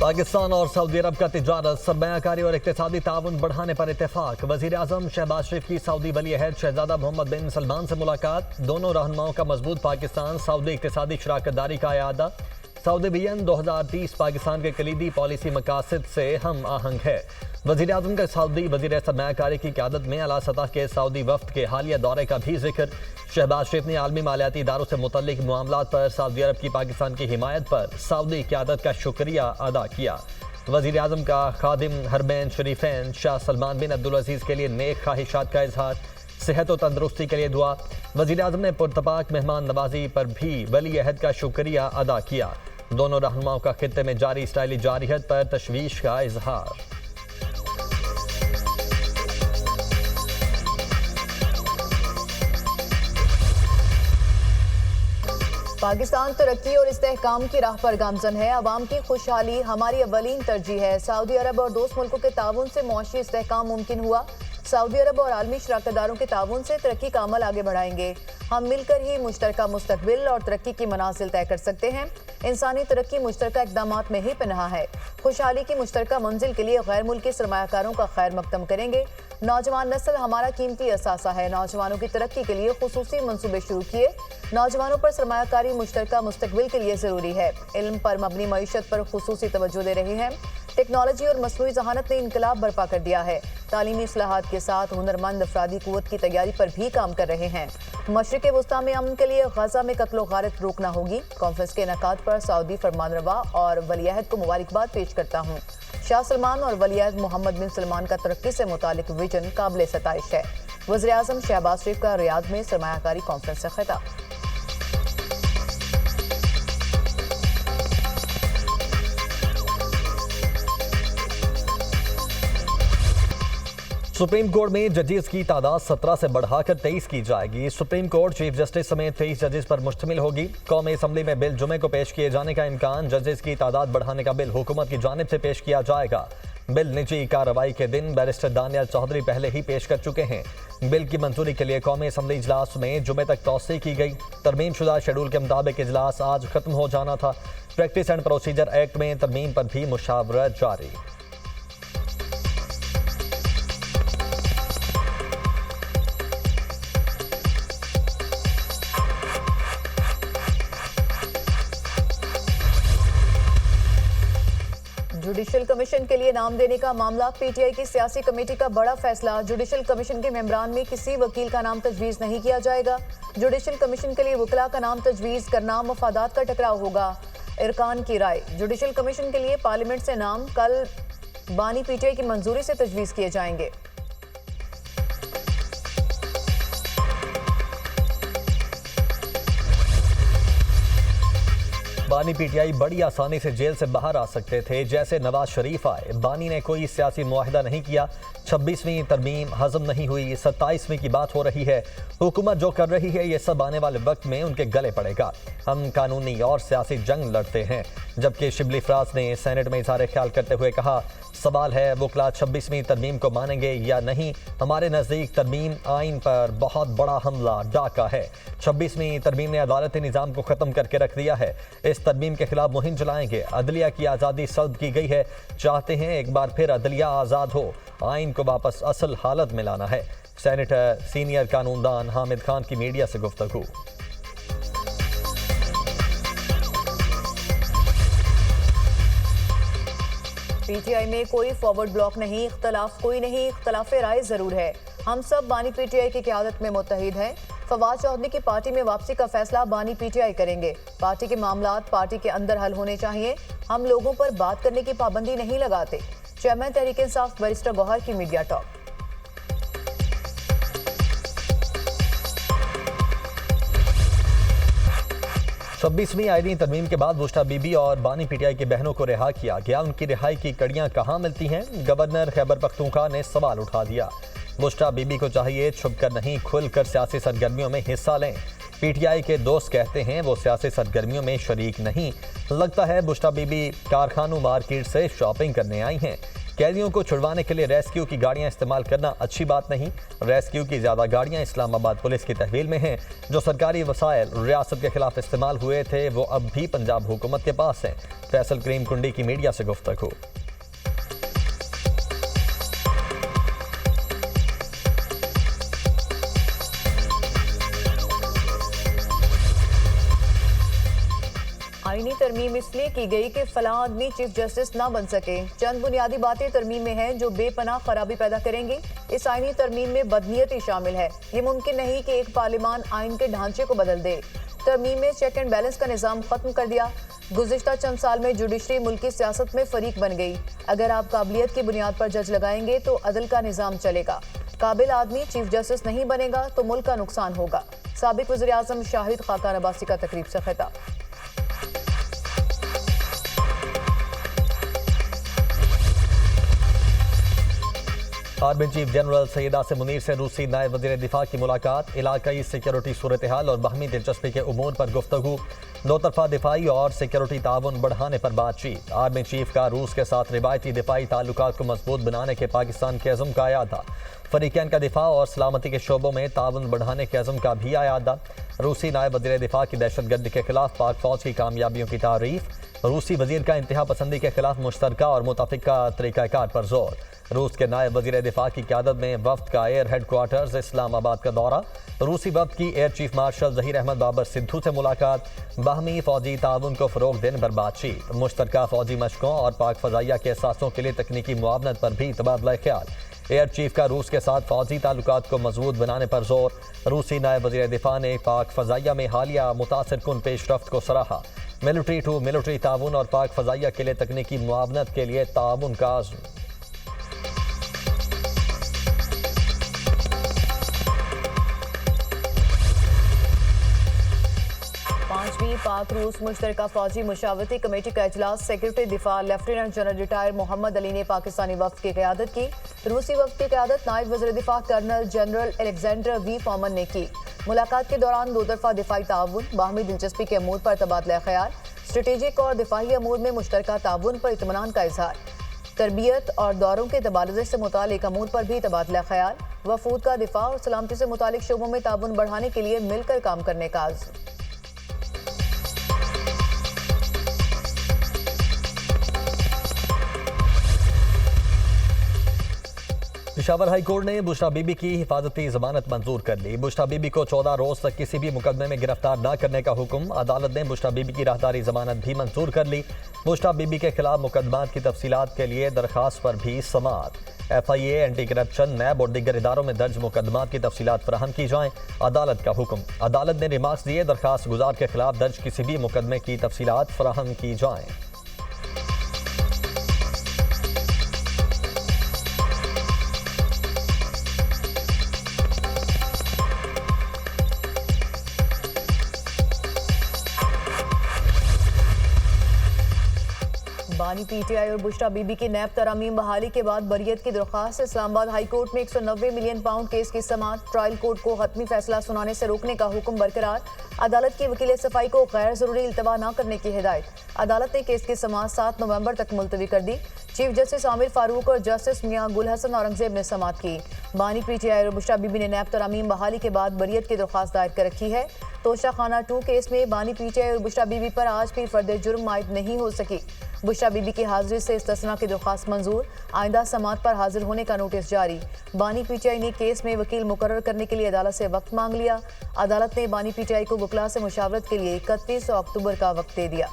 पाकिस्तान और सऊदी अरब का तिजारत, सरमायाकारी और इक्तिसादी ताउन बढ़ाने पर इत्तेफाक। वज़ीर-ए-आज़म शहबाज शरीफ की सऊदी वली अहद शहजादा मोहम्मद बिन सलमान से मुलाकात। दोनों रहनुमाओं का मजबूत पाकिस्तान सऊदी इक्तिसादी शराकतदारी का यादा। सऊदी विजन 2030 पाकिस्तान के कलीदी पॉलिसी मकासद से हम आहंग है। वज़ीर-ए-आज़म का सऊदी वज़ीर सरमायाकारी की क़यादत में आला सतह के सऊदी वफ्द के हालिया दौरे का भी जिक्र। शहबाज शरीफ ने आलमी मालियाती इदारों से मुतल्लिक मामलात पर सऊदी अरब की पाकिस्तान की हिमायत पर सऊदी क़यादत का शुक्रिया अदा किया। वज़ीर-ए-आज़म का खादिम हरमैन शरीफैन शाह सलमान बिन अब्दुल अजीज़ के लिए नेक ख्वाहिशात का इजहार। सेहत और तंदुरुस्ती के लिए दुआ। वज़ीर-ए-आज़म ने पुरतपाक मेहमान नवाजी पर भी वली अहद का शुक्रिया अदा किया। दोनों रहनुमाओं का खित्ते में जारी इसराइली जारियत पर तशवीश का इजहार। पाकिस्तान तरक्की और इस्तेहकाम की राह पर गामजन है। अवाम की खुशहाली हमारी अव्वलीन तरजीह है। सऊदी अरब और दोस्त मुल्कों के ताउन से मुआशी इस्तेहकाम मुमकिन हुआ। सऊदी अरब और आलमी शराकतदारों के ताउन से तरक्की का अमल आगे बढ़ाएंगे। हम मिलकर ही मुश्तरका मुस्तकबिल और तरक्की की मनाजिल तय कर सकते हैं। इंसानी तरक्की मुश्तरका इक़दामात में ही पनाह है। खुशहाली की मुश्तरका मंजिल के लिए गैर मुल्की सरमायाकारों का खैर मकदम करेंगे। नौजवान नस्ल हमारा कीमती असासा है। नौजवानों की तरक्की के लिए खुसूसी मंसूबे शुरू किए। नौजवानों पर सरमायाकारी मुश्तरका मुस्तकबिल के लिए ज़रूरी है। इल्म पर मबनी मईशत पर खुसूसी तवज्जो दे रहे हैं। टेक्नोलॉजी और मसनूई जहानत ने इनकलाब बर्पा कर दिया है। तालीमी इस्लाहात के साथ हुनरमंद अफरादी कुव्वत की तैयारी पर भी काम कर रहे हैं। मशरिक़ वस्ता में अमन के लिए गजा में कत्ल गारत रोकना होगी। कॉन्फ्रेंस के इनेकाद पर सऊदी फरमानरवा और वलीअहद को मुबारकबाद पेश करता हूँ। शाह सलमान और वलीअहद मोहम्मद बिन सलमान का तरक्की से मुतालिक विजन काबिल सताइश है। वज़ीर-ए-आज़म शहबाज शरीफ का रियाद में सरमायाकारी कॉन्फ्रेंस से खिताब। सुप्रीम कोर्ट में जजेस की तादाद 17 से बढ़ाकर 23 की जाएगी। सुप्रीम कोर्ट चीफ जस्टिस समेत 23 जजेस पर मुश्तमिल होगी। कौमी असम्बली में बिल जुमे को पेश किए जाने का इम्कान। जजेस की तादाद बढ़ाने का बिल हुकूमत की जानिब से पेश किया जाएगा। बिल निजी कार्रवाई के दिन बैरिस्टर दानियाल चौधरी पहले ही पेश कर चुके हैं। बिल की मंजूरी के लिए कौमी असम्बली इजलास में जुमे तक तौसी की गई। तरमीम शुदा शेड्यूल के मुताबिक इजलास आज खत्म हो जाना था। प्रैक्टिस एंड प्रोसीजर एक्ट में तरमीम पर भी मुशावरत जारी। जुडिशल कमीशन के लिए नाम देने का मामला। पीटीआई की सियासी कमेटी का बड़ा फैसला। जुडिशल कमीशन के मेंबरान में किसी वकील का नाम तजवीज़ नहीं किया जाएगा। जुडिशल कमीशन के लिए वकला का नाम तजवीज़ करना मफादात का टकराव होगा। इरकान की राय। जुडिशल कमीशन के लिए पार्लियामेंट से नाम कल बानी पीटीआई की मंजूरी से तजवीज़ किए जाएंगे। बानी पीटीआई बड़ी आसानी से जेल से बाहर आ सकते थे, जैसे नवाज शरीफ आए। बानी ने कोई सियासी मुआहिदा नहीं किया। 26वीं तरमीम हजम नहीं हुई। 27वीं की बात हो रही है। हुकूमत जो कर रही है ये सब आने वाले वक्त में उनके गले पड़ेगा। हम कानूनी और सियासी जंग लड़ते हैं। जबकि शिबली फराज ने सेनेट में इज़हार ख्याल करते हुए कहा, सवाल है वकला 26वीं तरमीम को मानेंगे या नहीं। हमारे नज़दीक तरमीम आइन पर बहुत बड़ा हमला डाका है। 26वीं तरमीम ने अदालती निज़ाम को ख़त्म करके रख दिया है। इस तरमीम के खिलाफ मुहिम चलाएंगे। अदलिया की आज़ादी सल्ब की गई है। चाहते हैं एक बार फिर अदलिया आज़ाद हो। आइन को वापस असल हालत में लाना है। सेनेटर सीनियर कानूनदान हामिद खान की मीडिया से गुफ्तगू। पीटीआई में कोई फॉरवर्ड ब्लॉक नहीं, इख्तलाफ कोई नहीं, इख्तलाफ राय जरूर है। हम सब बानी पीटीआई की क़यादत में मुत्तहिद हैं। फवाद चौधरी की पार्टी में वापसी का फैसला बानी पीटीआई करेंगे। पार्टी के मामलात पार्टी के अंदर हल होने चाहिए। हम लोगों पर बात करने की पाबंदी नहीं लगाते। चेयरमैन तहरीक इंसाफ बैरिस्टर गौहर की मीडिया टॉक। छब्बीसवीं आईनी तरमीम के बाद बुश्रा बीबी और बानी पीटीआई की बहनों को रिहा किया गया। उनकी रिहाई की कड़ियां कहां मिलती हैं? गवर्नर खैबर पख्तूनख्वा ने सवाल उठा दिया। बुश्रा बीबी को चाहिए छुपकर नहीं, खुलकर सियासी सरगर्मियों में हिस्सा लें। पीटीआई के दोस्त कहते हैं वो सियासी सरगर्मियों में शरीक नहीं। लगता है बुश्रा बीबी कारखानों मार्केट से शॉपिंग करने आई हैं। कैदियों को छुड़वाने के लिए रेस्क्यू की गाड़ियां इस्तेमाल करना अच्छी बात नहीं। रेस्क्यू की ज्यादा गाड़ियां इस्लामाबाद पुलिस की तहवील में हैं। जो सरकारी वसाइल रियासत के खिलाफ इस्तेमाल हुए थे वो अब भी पंजाब हुकूमत के पास हैं। फैसल करीम कुंडी की मीडिया से गुफ्तगू। आईनी तरमीम इसलिए की गई कि फलां आदमी चीफ जस्टिस ना बन सके। चंद बुनियादी बातें तरमीम में हैं जो बेपनाह खराबी पैदा करेंगी। इस आईनी तरमीम में बदनीयती शामिल है। ये मुमकिन नहीं कि एक पार्लियामान आइन के ढांचे को बदल दे। तरमीम में चेक एंड बैलेंस का निज़ाम खत्म कर दिया। गुज़िश्ता चंद साल में जुडिशरी मुल्क की सियासत में फरीक बन गई। अगर आप काबिलियत की बुनियाद पर जज लगाएंगे तो अदल का निज़ाम चलेगा। काबिल आदमी चीफ जस्टिस नहीं बनेगा तो मुल्क का नुकसान होगा। साबिक वज़ीर आज़म शाहिद खाकान अब्बासी का तकरीब से खिताब। Army chief general Syed Asim Munir से रूसी नायब वज़ीर दिफा की मुलाकात। इलाकाई सिक्योरिटी सूरत हाल और बाहमी दिलचस्पी के उमूर पर गुफ्तगू। दो तरफा दिफाई और सिक्योरिटी ताउन बढ़ाने पर बातचीत। आर्मी चीफ का रूस के साथ रिवायती दिफाई ताल्लुकात को मजबूत बनाने के पाकिस्तान के अज़म का अयादा। फरीकैन का दिफा और सलामती के शोबों में ताउन बढ़ाने के अज़म का भी अयादा। रूसी नायब वज़ीर दिफा की दहशतगर्दी के खिलाफ पाक फौज की कामयाबियों की तारीफ। रूसी वज़ीर का इंतहा पसंदी के खिलाफ मुश्तरका और मुताफ़िका तरीक़ाकार पर जोर। रूस के नायब वज़ीर दिफा की क़यादत में वफ्द का एयर हेडक्वार्टर्स इस्लामाबाद का दौरा। रूसी वफ्द की air chief marshal Zaheer Ahmed Babar Sidhu से मुलाकात। बाहमी फ़ौजी ताउन को फ़रोग़ देने पर बातचीत। मुश्तरका फ़ौजी मशकों और पाक फ़ज़ाइया के एहसासों के लिए तकनीकी मुआवनत पर भी तबादला ख्याल। एयर चीफ का रूस के साथ फ़ौजी ताल्लुकात को मजबूत बनाने पर जोर। रूसी नायब वज़ीर दिफा ने पाक फ़ज़ाइया में हालिया मुतासिर कुन पेशरफ्त को सराहा। मिलिट्री टू मिलिट्री ताउन और पाक फ़ज़ाइया के लिए तकनीकी मुआवनत के लिए ताउन का आज़म। पांचवीं पाक रूस मुश्तरका फौजी मुशावरती कमेटी का इजलास सेक्रेटरी दिफा lieutenant general retired Mohammad Ali ने पाकिस्तानी वफ्द की क़यादत की। रूसी वफ्द की क़यादत नायब वज़ीर दिफा कर्नल जनरल एलेक्जेंडर वी फॉमन ने की। मुलाकात के दौरान दो तरफा दिफाई ताउन, बाहमी दिलचस्पी के अमूर पर तबादला ख्याल, स्ट्रेटेजिक और दिफाही अमूर में मुश्तरका ताउन पर इत्मीनान का इजहार, तरबियत और दौरों के तबादले से मुतालिक अमूर पर भी तबादला ख्याल, वफूद का दिफा और सलामती से मुतालिक शोबों में ताउन बढ़ाने के लिए मिलकर काम करने का आज़म। पेशावर हाई कोर्ट ने बुशरा बीबी की हिफाजती जमानत मंजूर कर ली। बुशरा बीबी को 14 रोज तक किसी भी मुकदमे में गिरफ्तार न करने का हुक्म। अदालत ने बुशरा बीबी की राहदारी जमानत भी मंजूर कर ली। बुशरा बीबी के खिलाफ मुकदमात की तफसीलात के लिए दरखास्त पर भी समाअत। FIA, एंटी करप्शन, नैब और दीगर इदारों में दर्ज मुकदमात की तफसीलात फराहम की जाएँ। अदालत का हुक्म। अदालत ने रिमार्क्स दिए, दरखास्त गुजार के खिलाफ दर्ज किसी भी मुकदमे की तफसीलात फराहम की जाएँ। बानी PTI और बुशरा बीबी की नैब तरामीम बहाली के बाद बरियत की दरख्वास्त। इस्लामाबाद हाई कोर्ट में 190 मिलियन पाउंड केस की समाअत। ट्रायल कोर्ट को हतमी फैसला सुनाने से रोकने का हुक्म बरकरार। अदालत की वकील सफाई को गैर जरूरी इल्तवा न करने की हिदायत। अदालत ने केस की समाअत 7 नवंबर तक मुलतवी कर दी। चीफ जस्टिस आमिर फारूक और जस्टिस मियां गुल हसन औरंगजेब ने समाअत की। बानी PTI और बुशरा बीबी ने नैब तरामीम बहाली के बाद बरियत की दरख्वास्त दायर कर रखी है। तोशा खाना 2 केस में बानी PTI और बुशरा बीबी पर आज भी फर्द जुर्म आयद नहीं हो सकी। बुशरा बीबी की हाजिरी से इस्तिस्ना की दरख्वास्त मंजूर। आइंदा समाअत पर हाजिर होने का नोटिस जारी। बानी PTI ने केस में वकील मुकर्रर करने के लिए अदालत से वक्त मांग लिया। अदालत ने बानी PTI को वकला से मुशावरत के लिए 31 अक्टूबर का वक्त दे दिया।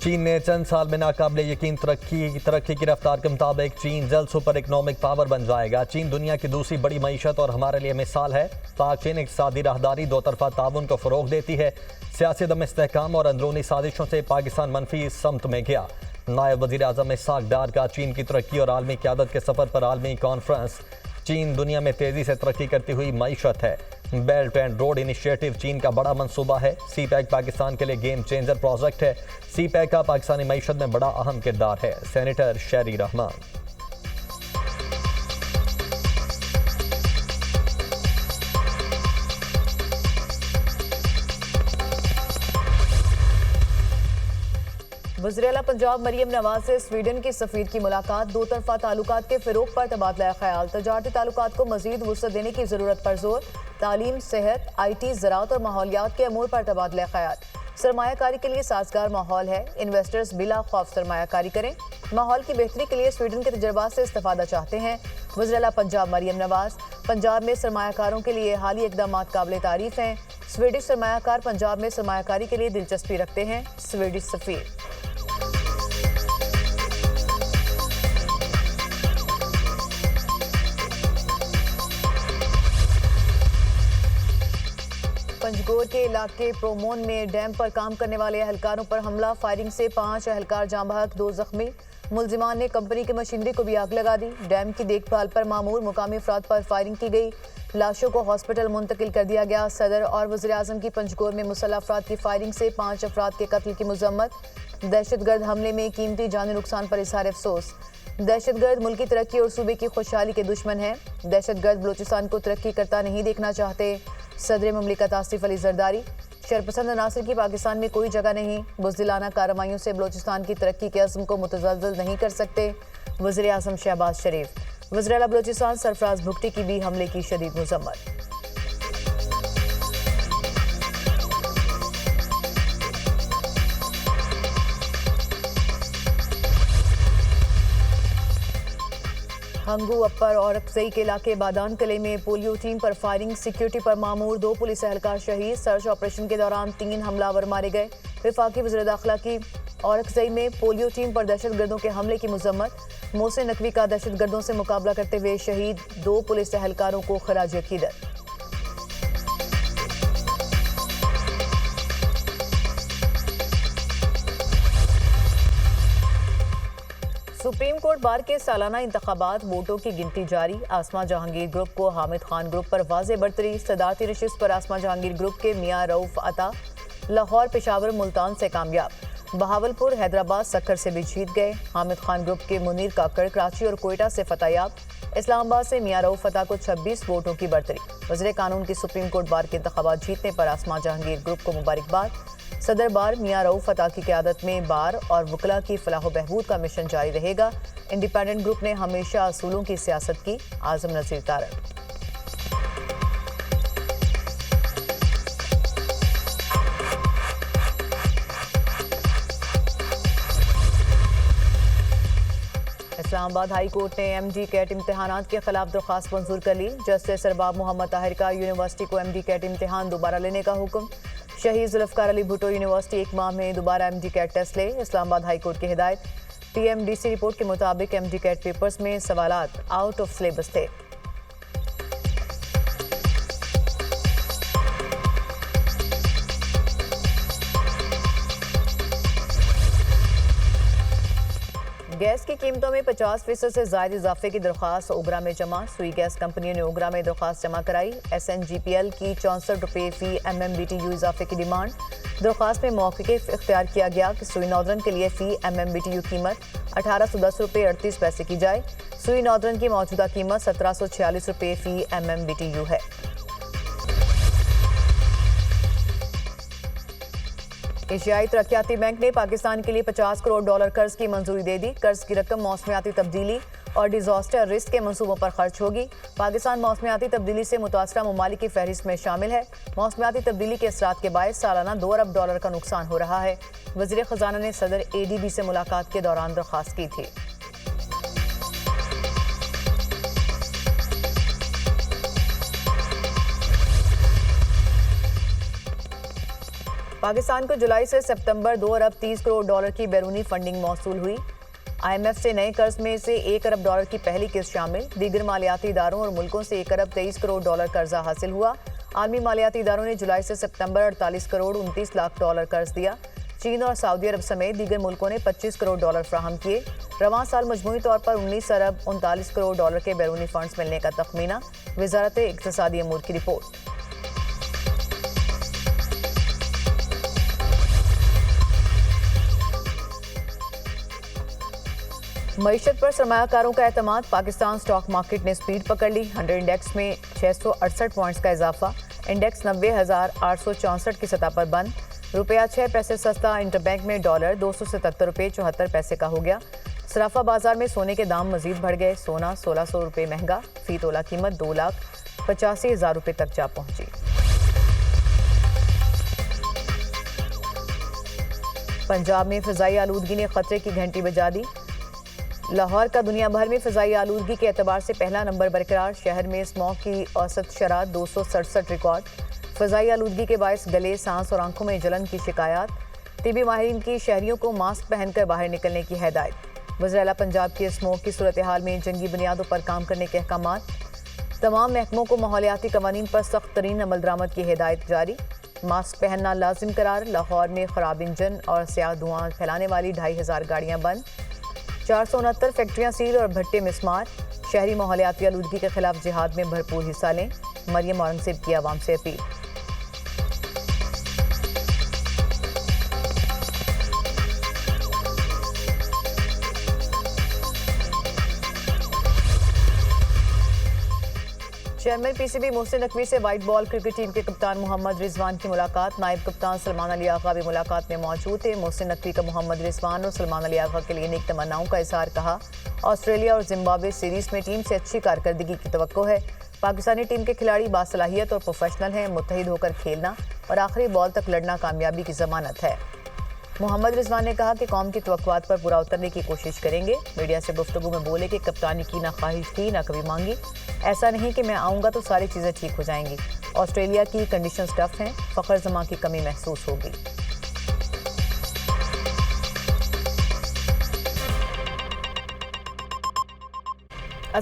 चीन ने चंद साल में नाकाबिले यकीन तरक्की की रफ्तार के मुताबिक चीन जल्द सुपर इकनॉमिक पावर बन जाएगा। चीन दुनिया की दूसरी बड़ी मईशत और हमारे लिए मिसाल है। पाक चीन इक़्तिसादी राहदारी दो तरफा ताउन को फ़रोग़ देती है। सियासी दम इस्तेहकाम और अंदरूनी साजिशों से पाकिस्तान मनफी समत में गया। नायब वज़ीर आज़म इस्हाक़ डार का चीन की तरक्की और आलमी क़यादत के सफ़र पर आलमी कॉन्फ्रेंस। चीन दुनिया में तेज़ी से तरक्की करती हुई मईशत है। बेल्ट एंड रोड इनिशिएटिव चीन का बड़ा मंसूबा है। CPEC पाकिस्तान के लिए गेम चेंजर प्रोजेक्ट है। CPEC का पाकिस्तानी मईशत में बड़ा अहम किरदार है। सेनेटर शहरी रहमान। वज़ीर-ए-आला पंजाब मरियम नवाज से स्वीडन के सफीर की मुलाकात। दो तरफा ताल्लुकात के फिरोग पर तबादला ख्याल। तजारती ताल्लुकात को मजीद वुसअत देने की जरूरत पर जोर। तालीम, सेहत, IT, ज़राअत और माहौलियात के अमूर पर तबादला ख्याल। सरमायाकारी के लिए साजगार माहौल है। इन्वेस्टर्स बिला खौफ सरमायाकारी करें। माहौल की बेहतरी के लिए स्वीडन के तजर्बात से इस्तेफादा चाहते हैं। वज़ीर-ए-आला पंजाब मरियम नवाज। पंजाब में सरमायाकारों के लिए हाली इकदाम काबिल तारीफ हैं। स्वीडिश सरमायाकार पंजाब में सरमायाकारी के लिए दिलचस्पी रखते हैं। स्वीडिश सफीर। पंजगोर के इलाके प्रोमोन में डैम पर काम करने वाले अहलकारों पर हमला। फायरिंग से 5 अहलकार जाँ बहक, 2 जख्मी। मुलजिमान ने कंपनी की मशीनरी को भी आग लगा दी। डैम की देखभाल पर मामूर मुकामी अफराद पर फायरिंग की गई। लाशों को हॉस्पिटल मुंतकिल कर दिया गया। सदर और वज़ीर आज़म की पंजगोर में मुसल्लह अफराद की फायरिंग से 5 अफराद के कत्ल की मजम्मत। दहशतगर्द हमले में कीमती जानी नुकसान पर इज़हार अफसोस। दहशतगर्द मुल्की तरक्की और सूबे की खुशहाली के दुश्मन हैं। दहशतगर्द बलूचिस्तान को तरक्की करता नहीं देखना चाहते। सदर ममलिकत आसिफ अली जरदारी। शरपसंद अनासर की पाकिस्तान में कोई जगह नहीं। बुज़दिलाना कार्रवाइयों से बलूचिस्तान की तरक्की के अज़्म को मुतज़लज़ल नहीं कर सकते। वज़ीर आज़म शहबाज शरीफ। वज़ीर-ए-आला बलूचिस्तान सरफराज भुगटी की भी हमले की शदीद मज़म्मत। हंगू अपर और अफजई के इलाके बादान कले में पोलियो टीम पर फायरिंग। सिक्योरिटी पर मामूर, 2 पुलिस एहलकार शहीद। सर्च ऑपरेशन के दौरान 3 हमलावर मारे गए। वफाकी वज़ीर दाखिला की और अफजई में पोलियो टीम पर दहशतगर्दों के हमले की मजम्मत। मोहसिन नकवी का दहशतगर्दों से मुकाबला करते हुए शहीद। 2 पुलिस एहलकारों को खराज अकीदत। सुप्रीम कोर्ट बार के सालाना इंतखाबात, वोटों की गिनती जारी। आसमा जहांगीर ग्रुप को हामिद खान ग्रुप पर वाज़े बरतरी। सदारती नशिस्त पर आसमा जहांगीर ग्रुप के मियां रऊफ अता लाहौर, पेशावर, मुल्तान से कामयाब। बहावलपुर, हैदराबाद, सक्कर से भी जीत गए। हामिद खान ग्रुप के मुनीर काकड़ कराची और कोयटा से फतेहयाब। इस्लामाबाद से मियां रऊफ अता को 26 वोटों की बरतरी। वज़ीर कानून की सुप्रीम कोर्ट बार के इंतखाबात जीतने पर आसमा जहांगीर ग्रुप को मुबारकबाद। सदर बार मियां रऊफ अता की क़यादत में बार और वकला की फलाह बहबूद का मिशन जारी रहेगा। इंडिपेंडेंट ग्रुप ने हमेशा असूलों की सियासत की। आज़म नज़ीर तारक। इस्लामाबाद हाई कोर्ट ने MD कैट इम्तिहानात के खिलाफ दरख्वास्त मंजूर कर ली। जस्टिस अरबाब मोहम्मद ताहिर का यूनिवर्सिटी को MD कैट इम्तिहान दोबारा लेने का हुक्म। शहीद जुल्फ़कार अली भुट्टो यूनिवर्सिटी 1 माह में दोबारा MD कैट टेस्ट ले। इस्लामाबाद हाई कोर्ट की हिदायत। PMDC रिपोर्ट के मुताबिक MD कैट पेपर्स में सवालात आउट ऑफ सिलेबस थे। गैस की कीमतों में 50% से ज़ायद इजाफे की दरख्वास्त ओगरा में जमा। सुई गैस कंपनियों ने ओगरा में दरख्वास्त जमा कराई। SNGPL की 64 रुपये फी MMBTU इजाफे की डिमांड। दरख्वास्त में मौक़िफ़ इख्तियार किया गया कि सुई नॉर्दर्न के लिए फ़ी MMBTU कीमत 1810 रुपये 38 पैसे की जाए। सुई नॉर्दर्न की मौजूदा कीमत 1746 रुपये फी MMBTU है। एशियाई तरक्याती बैंक ने पाकिस्तान के लिए $50 करोड़ कर्ज की मंजूरी दे दी। कर्ज की रकम मौसमियाती तब्दीली और डिजास्टर रिस्क के मंसूबों पर खर्च होगी। पाकिस्तान मौसमियाती तब्दीली से मुतासरा ममालिक की फहरिस्त में शामिल है। मौसमियाती तब्दीली के असरात के बायस सालाना $2 अरब का नुकसान हो रहा है। वज़ीर ख़जाना ने सदर ADB से मुलाकात के दौरान दरख्वास्त की थी। पाकिस्तान को जुलाई से सितंबर $2 अरब 30 करोड़ की बैरूनी फंडिंग मौसूल हुई। IMF से नए कर्ज में से $1 अरब की पहली किस्त शामिल। दीगर मालियाती इदारों और मुल्कों से $1 अरब 23 करोड़ कर्जा हासिल हुआ। आलमी मालियाती इदारों ने जुलाई से सितंबर 48 करोड़ 29 लाख डॉलर कर्ज दिया। चीन और सऊदी अरब समेत दीगर मुल्कों ने $25 करोड़ फराहम किए। रवां साल मजमूई तौर पर 19 अरब 39 करोड़ के बैरूनी फंड्स मिलने का तखमीना। वजारत इक्तिसादी अमूर की रिपोर्ट। मईशत पर सरमायाकारों का एतमाद। पाकिस्तान स्टॉक मार्केट ने स्पीड पकड़ ली। 100 इंडेक्स में 668 पॉइंट्स का इजाफा। इंडेक्स 90,864 की सतह पर बंद। रुपया 6 पैसे सस्ता इंटरबैंक में डॉलर 277 रुपये 74 पैसे का हो गया। सराफा बाजार में सोने के दाम मजीद बढ़ गए। सोना 1600 रुपये महंगा, फी तोला कीमत 2,85,000 रुपये तक जा पहुंची। पंजाब में फिजाई आलूदगी ने खतरे की घंटी बजा दी। लाहौर का दुनिया भर में फिजाई आलूदगी के एतबार से पहला नंबर बरकरार। शहर में स्मॉग की औसत शरह 267 रिकॉर्ड। फिजाई आलूदगी के बायस गले, सांस और आंखों में जलन की शिकायत। तिबी माहिरीन की शहरियों को मास्क पहनकर बाहर निकलने की हिदायत। वज़ीर-ए-आला पंजाब की स्मॉग की सूरत हाल में जंगी बुनियादों पर काम करने के अहकाम। तमाम महकमों को माहौलियाती कवानीन पर सख्त तरीन अमल दरामद की हिदायत जारी। मास्क पहनना लाजिम करार। लाहौर में खराब इंजन और स्याह धुआं फैलाने वाली 2500 गाड़ियां बंद। 469 फैक्ट्रियां सील और भट्टे मिस्मार। शहरी माहौलियाती आलूदगी के खिलाफ जिहाद में भरपूर हिस्सा लें। मरियम औरंगजेब की आवाम से appeal. Chairman PCB Mohsin Naqvi से व्हाइट बॉल क्रिकेट टीम के कप्तान मोहम्मद रिजवान की मुलाकात। नायब कप्तान सलमान अली आगा भी मुलाकात में मौजूद थे। मोहसिन नकवी का मोहम्मद रिजवान और सलमान अली आगा के लिए नेक तमन्नाओं का इजहार कहा। ऑस्ट्रेलिया और जिम्बाब्वे सीरीज में टीम से अच्छी कारकर्दगी की तवक्को है। पाकिस्तानी टीम के खिलाड़ी बासलाहियत और प्रोफेशनल हैं। मुत्तहिद होकर खेलना और आखिरी बॉल तक लड़ना कामयाबी की जमानत है। मोहम्मद रिजवान ने कहा कि कौम की तवक्कुआत पर पूरा उतरने की कोशिश करेंगे। मीडिया से गुफ्तगू में बोले कि कप्तानी की ना ख्वाहिश थी ना कभी मांगी। ऐसा नहीं कि मैं आऊँगा तो सारी चीज़ें ठीक हो जाएंगी। ऑस्ट्रेलिया की कंडीशंस टफ हैं। फ़खर जमा की कमी महसूस होगी।